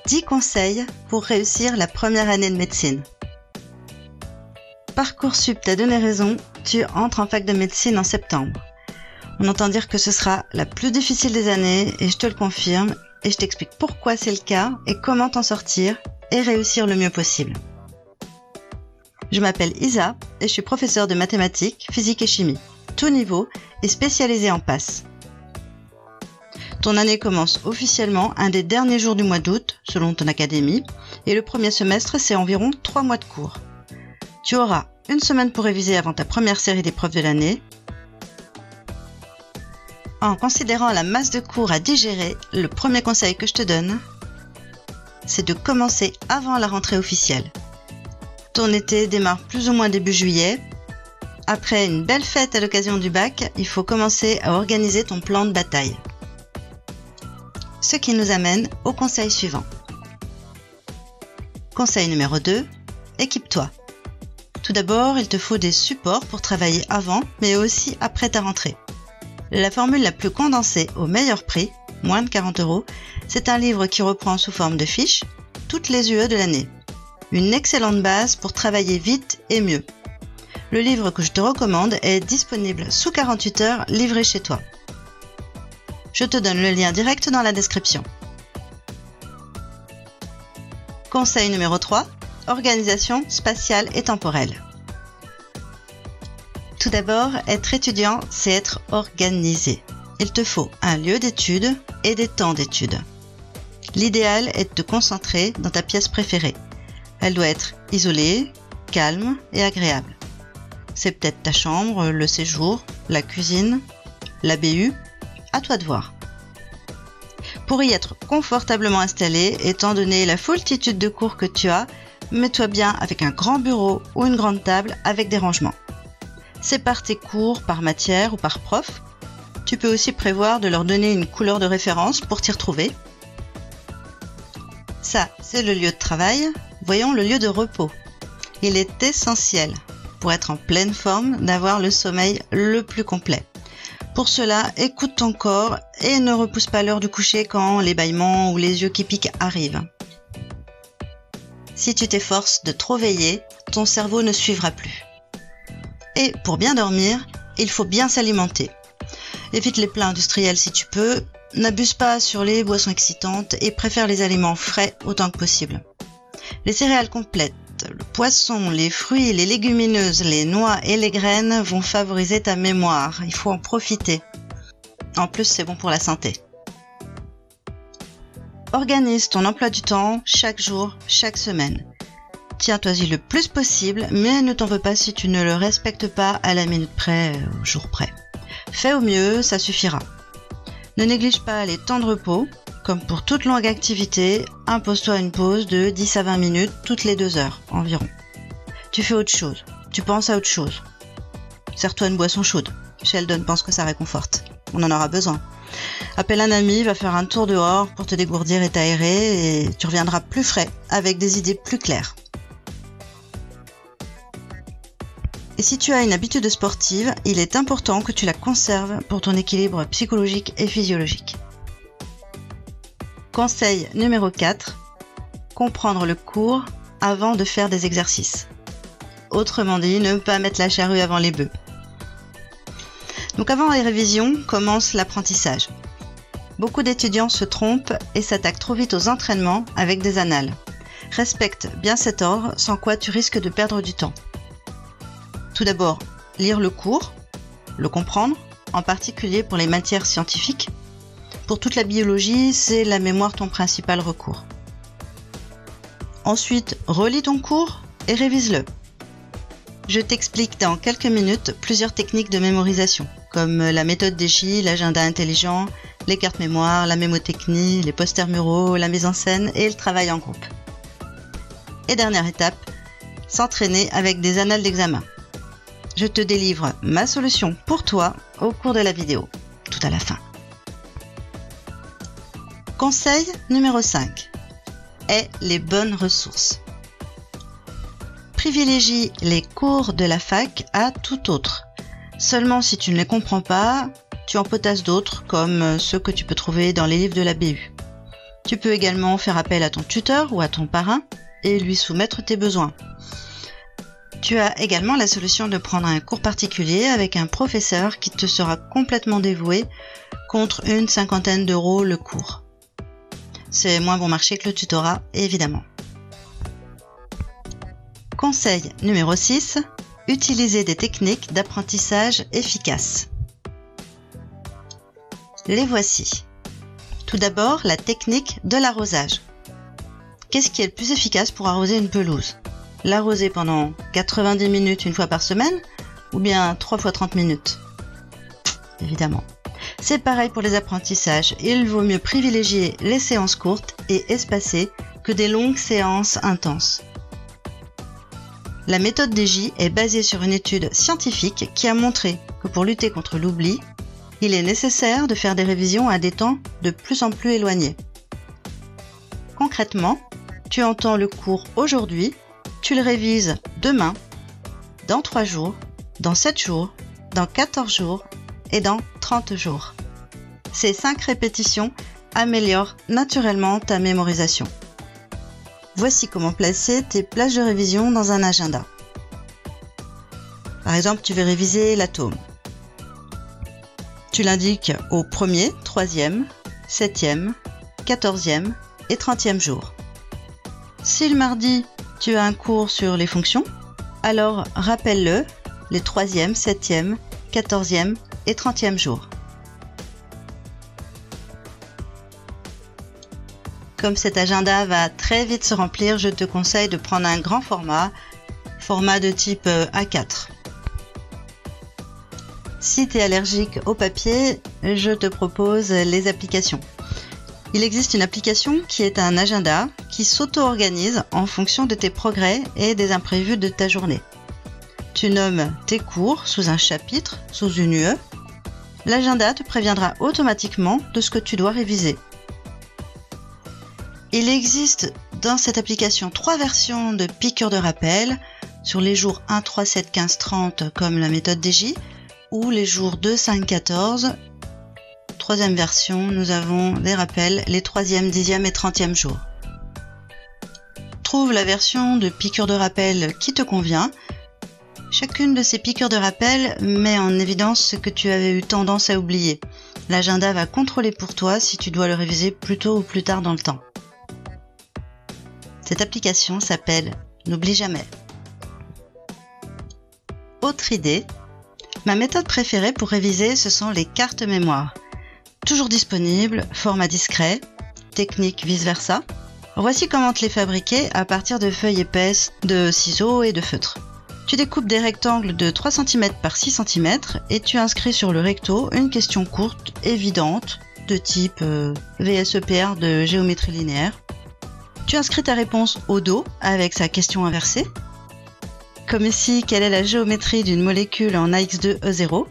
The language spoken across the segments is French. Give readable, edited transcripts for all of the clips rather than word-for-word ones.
10 conseils pour réussir la première année de médecine. Parcoursup t'a donné raison, tu entres en fac de médecine en septembre. On entend dire que ce sera la plus difficile des années et je te le confirme et je t'explique pourquoi c'est le cas et comment t'en sortir et réussir le mieux possible. Je m'appelle Isa et je suis professeure de mathématiques, physique et chimie, tout niveau et spécialisée en PASS. Ton année commence officiellement un des derniers jours du mois d'août, selon ton académie, et le premier semestre, c'est environ 3 mois de cours. Tu auras une semaine pour réviser avant ta première série d'épreuves de l'année. En considérant la masse de cours à digérer, le premier conseil que je te donne, c'est de commencer avant la rentrée officielle. Ton été démarre plus ou moins début juillet. Après une belle fête à l'occasion du bac, il faut commencer à organiser ton plan de bataille. Ce qui nous amène au conseil suivant. Conseil numéro 2, équipe-toi. Tout d'abord, il te faut des supports pour travailler avant, mais aussi après ta rentrée. La formule la plus condensée au meilleur prix, moins de 40 €, c'est un livre qui reprend sous forme de fiches toutes les UE de l'année. Une excellente base pour travailler vite et mieux. Le livre que je te recommande est disponible sous 48 heures, livré chez toi. Je te donne le lien direct dans la description. Conseil numéro 3, organisation spatiale et temporelle. Tout d'abord, être étudiant, c'est être organisé. Il te faut un lieu d'étude et des temps d'étude. L'idéal est de te concentrer dans ta pièce préférée. Elle doit être isolée, calme et agréable. C'est peut-être ta chambre, le séjour, la cuisine, la BU. À toi de voir. Pour y être confortablement installé, étant donné la foultitude de cours que tu as, mets-toi bien avec un grand bureau ou une grande table avec des rangements. Sépare tes cours par matière ou par prof. Tu peux aussi prévoir de leur donner une couleur de référence pour t'y retrouver. Ça, c'est le lieu de travail. Voyons le lieu de repos. Il est essentiel, pour être en pleine forme, d'avoir le sommeil le plus complet. Pour cela, écoute ton corps et ne repousse pas l'heure du coucher quand les bâillements ou les yeux qui piquent arrivent. Si tu t'efforces de trop veiller, ton cerveau ne suivra plus. Et pour bien dormir, il faut bien s'alimenter. Évite les plats industriels si tu peux, n'abuse pas sur les boissons excitantes et préfère les aliments frais autant que possible. Les céréales complètes, le poisson, les fruits, les légumineuses, les noix et les graines vont favoriser ta mémoire. Il faut en profiter. En plus, c'est bon pour la santé. Organise ton emploi du temps chaque jour, chaque semaine. Tiens-toi-y le plus possible, mais ne t'en veux pas si tu ne le respectes pas à la minute près, au jour près. Fais au mieux, ça suffira. Ne néglige pas les temps de repos. Comme pour toute longue activité, impose-toi une pause de 10 à 20 minutes toutes les 2 heures environ. Tu fais autre chose, tu penses à autre chose. Sers-toi une boisson chaude. Sheldon pense que ça réconforte. On en aura besoin. Appelle un ami, va faire un tour dehors pour te dégourdir et t'aérer et tu reviendras plus frais avec des idées plus claires. Et si tu as une habitude sportive, il est important que tu la conserves pour ton équilibre psychologique et physiologique. Conseil numéro 4, comprendre le cours avant de faire des exercices. Autrement dit, ne pas mettre la charrue avant les bœufs. Donc avant les révisions, commence l'apprentissage. Beaucoup d'étudiants se trompent et s'attaquent trop vite aux entraînements avec des annales. Respecte bien cet ordre, sans quoi tu risques de perdre du temps. Tout d'abord, lire le cours, le comprendre, en particulier pour les matières scientifiques. Pour toute la biologie, c'est la mémoire ton principal recours. Ensuite, relis ton cours et révise-le. Je t'explique dans quelques minutes plusieurs techniques de mémorisation, comme la méthode d'Echy, l'agenda intelligent, les cartes mémoire, la mémotechnie, les posters muraux, la mise en scène et le travail en groupe. Et dernière étape, s'entraîner avec des annales d'examen. Je te délivre ma solution pour toi au cours de la vidéo, tout à la fin. Conseil numéro 5. Aie les bonnes ressources. Privilégie les cours de la fac à tout autre. Seulement si tu ne les comprends pas, tu en potasses d'autres comme ceux que tu peux trouver dans les livres de la BU. Tu peux également faire appel à ton tuteur ou à ton parrain et lui soumettre tes besoins. Tu as également la solution de prendre un cours particulier avec un professeur qui te sera complètement dévoué contre une 50aine d'euros le cours. C'est moins bon marché que le tutorat, évidemment. Conseil numéro 6. Utiliser des techniques d'apprentissage efficaces. Les voici. Tout d'abord, la technique de l'arrosage. Qu'est-ce qui est le plus efficace pour arroser une pelouse? L'arroser pendant 90 minutes une fois par semaine ou bien 3 fois 30 minutes? Évidemment. C'est pareil pour les apprentissages. Il vaut mieux privilégier les séances courtes et espacées que des longues séances intenses. La méthode DJ est basée sur une étude scientifique qui a montré que pour lutter contre l'oubli, il est nécessaire de faire des révisions à des temps de plus en plus éloignés. Concrètement, tu entends le cours aujourd'hui, tu le révises demain, dans 3 jours, dans 7 jours, dans 14 jours et dans 30 jours. Ces 5 répétitions améliorent naturellement ta mémorisation. Voici comment placer tes plages de révision dans un agenda. Par exemple, tu veux réviser l'atome. Tu l'indiques au 1er, 3e, 7e, 14e et 30e jour. Si le mardi, tu as un cours sur les fonctions, alors rappelle-le les 3e, 7e, 14e et 30e jours. Comme cet agenda va très vite se remplir, je te conseille de prendre un grand format de type A4. Si tu es allergique au papier, je te propose les applications. Il existe une application qui est un agenda qui s'auto-organise en fonction de tes progrès et des imprévus de ta journée. Tu nommes tes cours sous un chapitre, sous une UE. L'agenda te préviendra automatiquement de ce que tu dois réviser. Il existe dans cette application 3 versions de piqûres de rappel sur les jours 1, 3, 7, 15, 30 comme la méthode DJ ou les jours 2, 5, 14. Troisième version, nous avons des rappels les 3e, 10e et 30e jours. Trouve la version de piqûre de rappel qui te convient. Chacune de ces piqûres de rappel met en évidence ce que tu avais eu tendance à oublier. L'agenda va contrôler pour toi si tu dois le réviser plus tôt ou plus tard dans le temps. Cette application s'appelle N'oublie jamais. Autre idée, ma méthode préférée pour réviser, ce sont les cartes mémoire. Toujours disponibles, format discret, technique vice-versa. Voici comment te les fabriquer à partir de feuilles épaisses, de ciseaux et de feutre. Tu découpes des rectangles de 3 cm par 6 cm et tu inscris sur le recto une question courte, évidente, de type VSEPR de géométrie linéaire. Tu inscris ta réponse au dos avec sa question inversée. Comme ici, quelle est la géométrie d'une molécule en AX2E0 ?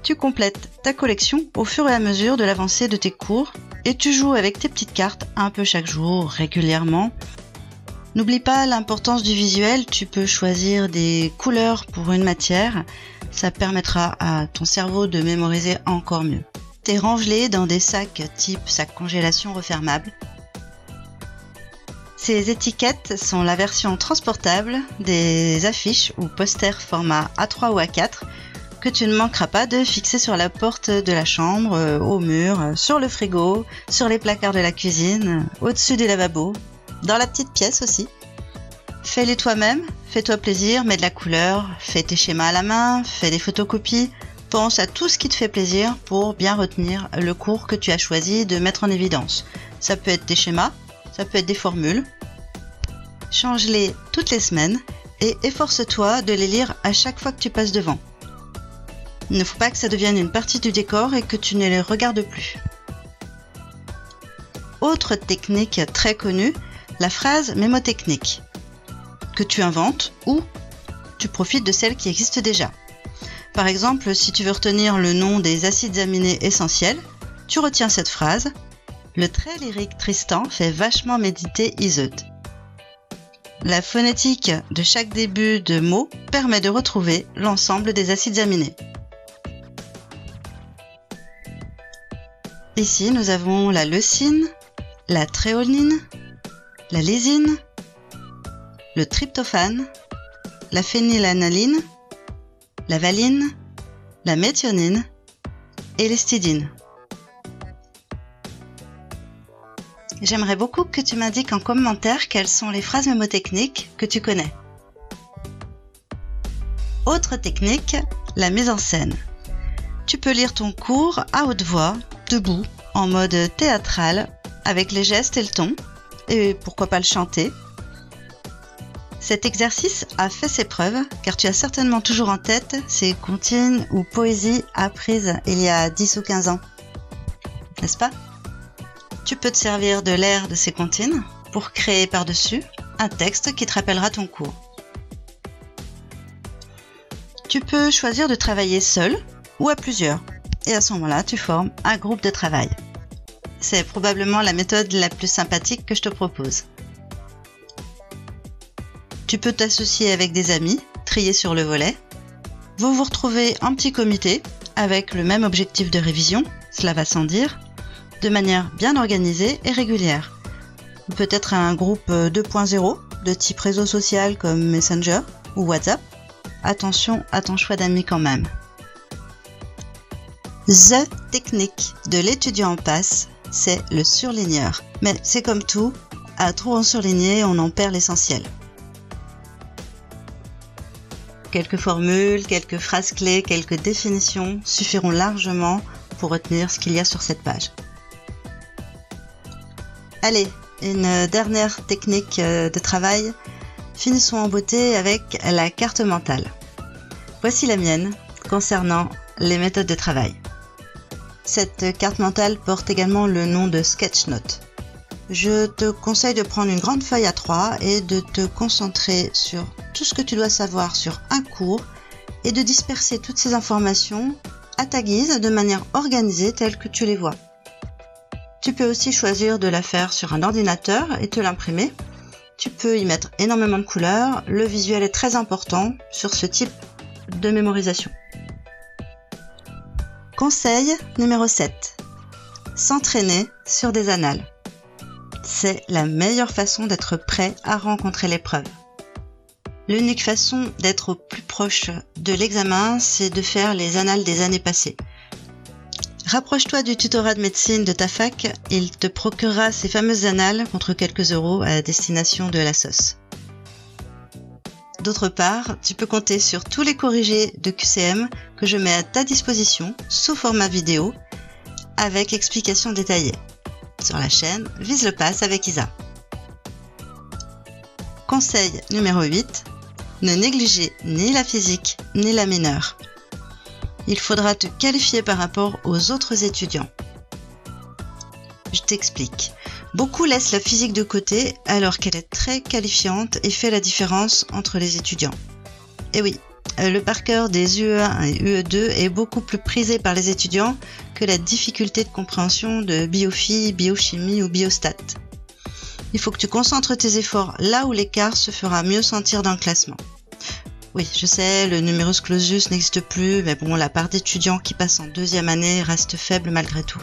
Tu complètes ta collection au fur et à mesure de l'avancée de tes cours et tu joues avec tes petites cartes un peu chaque jour, régulièrement. N'oublie pas l'importance du visuel, tu peux choisir des couleurs pour une matière, ça permettra à ton cerveau de mémoriser encore mieux. Et range-les dans des sacs type sac congélation refermable. Ces étiquettes sont la version transportable des affiches ou posters format A3 ou A4 que tu ne manqueras pas de fixer sur la porte de la chambre, au mur, sur le frigo, sur les placards de la cuisine, au-dessus du lavabo, dans la petite pièce aussi. Fais-les toi-même, fais-toi plaisir, mets de la couleur, fais tes schémas à la main, fais des photocopies, pense à tout ce qui te fait plaisir pour bien retenir le cours que tu as choisi de mettre en évidence. Ça peut être des schémas, ça peut être des formules. Change-les toutes les semaines et efforce-toi de les lire à chaque fois que tu passes devant. Il ne faut pas que ça devienne une partie du décor et que tu ne les regardes plus. Autre technique très connue, la phrase mémotechnique, que tu inventes ou tu profites de celle qui existe déjà. Par exemple, si tu veux retenir le nom des acides aminés essentiels, tu retiens cette phrase. Le très lyrique Tristan fait vachement méditer Iseut. La phonétique de chaque début de mot permet de retrouver l'ensemble des acides aminés. Ici, nous avons la leucine, la tréonine, la lysine, le tryptophane, la phénylalanine, la valine, la méthionine et l'histidine. J'aimerais beaucoup que tu m'indiques en commentaire quelles sont les phrases mnémotechniques que tu connais. Autre technique, la mise en scène. Tu peux lire ton cours à haute voix, debout, en mode théâtral, avec les gestes et le ton, et pourquoi pas le chanter. Cet exercice a fait ses preuves, car tu as certainement toujours en tête ces comptines ou poésies apprises il y a 10 ou 15 ans. N'est-ce pas ? Tu peux te servir de l'air de ces comptines pour créer par-dessus un texte qui te rappellera ton cours. Tu peux choisir de travailler seul ou à plusieurs, et à ce moment-là, tu formes un groupe de travail. C'est probablement la méthode la plus sympathique que je te propose. Tu peux t'associer avec des amis, trier sur le volet. Vous vous retrouvez en petit comité, avec le même objectif de révision, cela va sans dire, de manière bien organisée et régulière. Peut-être un groupe 2.0 de type réseau social comme Messenger ou WhatsApp. Attention à ton choix d'amis quand même. The technique de l'étudiant en passe, c'est le surligneur. Mais c'est comme tout, à trop en surligner, on en perd l'essentiel. Quelques formules, quelques phrases clés, quelques définitions suffiront largement pour retenir ce qu'il y a sur cette page. Allez, une dernière technique de travail. Finissons en beauté avec la carte mentale. Voici la mienne concernant les méthodes de travail. Cette carte mentale porte également le nom de sketch note. Je te conseille de prendre une grande feuille A3 et de te concentrer sur tout ce que tu dois savoir sur un cours et de disperser toutes ces informations à ta guise de manière organisée telle que tu les vois. Tu peux aussi choisir de la faire sur un ordinateur et te l'imprimer. Tu peux y mettre énormément de couleurs, le visuel est très important sur ce type de mémorisation. Conseil numéro 7. S'entraîner sur des annales. C'est la meilleure façon d'être prêt à rencontrer l'épreuve. L'unique façon d'être au plus proche de l'examen, c'est de faire les annales des années passées. Rapproche-toi du tutorat de médecine de ta fac, il te procurera ces fameuses annales contre quelques euros à destination de la sauce. D'autre part, tu peux compter sur tous les corrigés de QCM que je mets à ta disposition sous format vidéo avec explications détaillées. Sur la chaîne Vise le pass avec Isa. Conseil numéro 8. Ne négligez ni la physique ni la mineure. Il faudra te qualifier par rapport aux autres étudiants. Je t'explique. Beaucoup laissent la physique de côté alors qu'elle est très qualifiante et fait la différence entre les étudiants. Et oui, le par cœur des UE1 et UE2 est beaucoup plus prisé par les étudiants que la difficulté de compréhension de biophy, biochimie ou biostat. Il faut que tu concentres tes efforts là où l'écart se fera mieux sentir dans le classement. Oui, je sais, le numerus clausus n'existe plus, mais bon, la part d'étudiants qui passent en deuxième année reste faible malgré tout.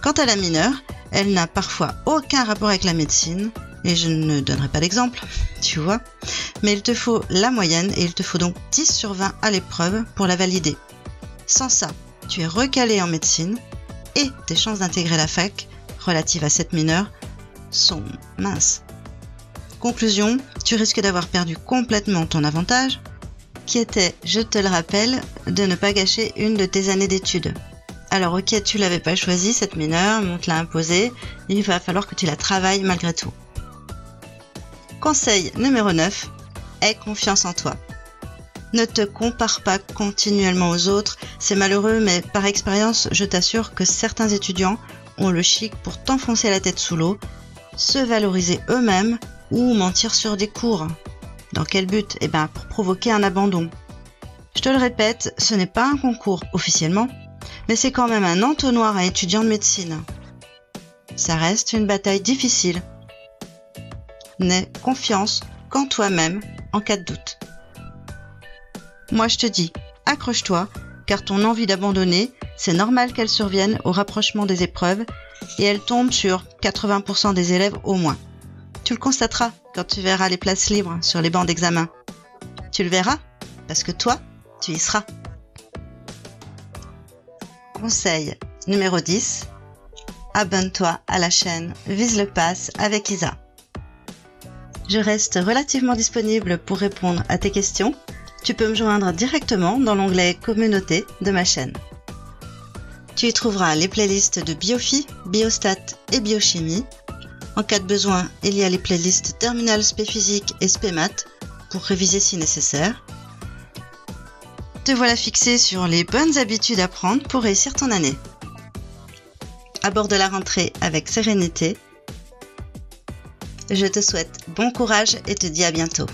Quant à la mineure, elle n'a parfois aucun rapport avec la médecine, et je ne donnerai pas d'exemple, tu vois, mais il te faut la moyenne et il te faut donc 10 sur 20 à l'épreuve pour la valider. Sans ça, tu es recalé en médecine et tes chances d'intégrer la fac, relatives à cette mineure, sont minces. Conclusion, tu risques d'avoir perdu complètement ton avantage, qui était, je te le rappelle, de ne pas gâcher une de tes années d'études. Alors ok, tu l'avais pas choisie cette mineure, mais on te l'a imposée, il va falloir que tu la travailles malgré tout. Conseil numéro 9, aie confiance en toi. Ne te compare pas continuellement aux autres, c'est malheureux, mais par expérience, je t'assure que certains étudiants ont le chic pour t'enfoncer la tête sous l'eau, se valoriser eux-mêmes ou mentir sur des cours. Dans quel but? Eh bien, pour provoquer un abandon. Je te le répète, ce n'est pas un concours officiellement, mais c'est quand même un entonnoir à étudiants de médecine. Ça reste une bataille difficile. N'aie confiance qu'en toi-même en cas de doute. Moi je te dis, accroche-toi, car ton envie d'abandonner, c'est normal qu'elle survienne au rapprochement des épreuves et elle tombe sur 80% des élèves au moins. Tu le constateras quand tu verras les places libres sur les bancs d'examen. Tu le verras parce que toi, tu y seras. Conseil numéro 10. Abonne-toi à la chaîne Vise le Pass avec Isa. Je reste relativement disponible pour répondre à tes questions. Tu peux me joindre directement dans l'onglet Communauté de ma chaîne. Tu y trouveras les playlists de Biophy, Biostat et Biochimie. En cas de besoin, il y a les playlists Terminal Spé Physique et Spé Maths pour réviser si nécessaire. Te voilà fixé sur les bonnes habitudes à prendre pour réussir ton année. Aborde la rentrée avec sérénité. Je te souhaite bon courage et te dis à bientôt.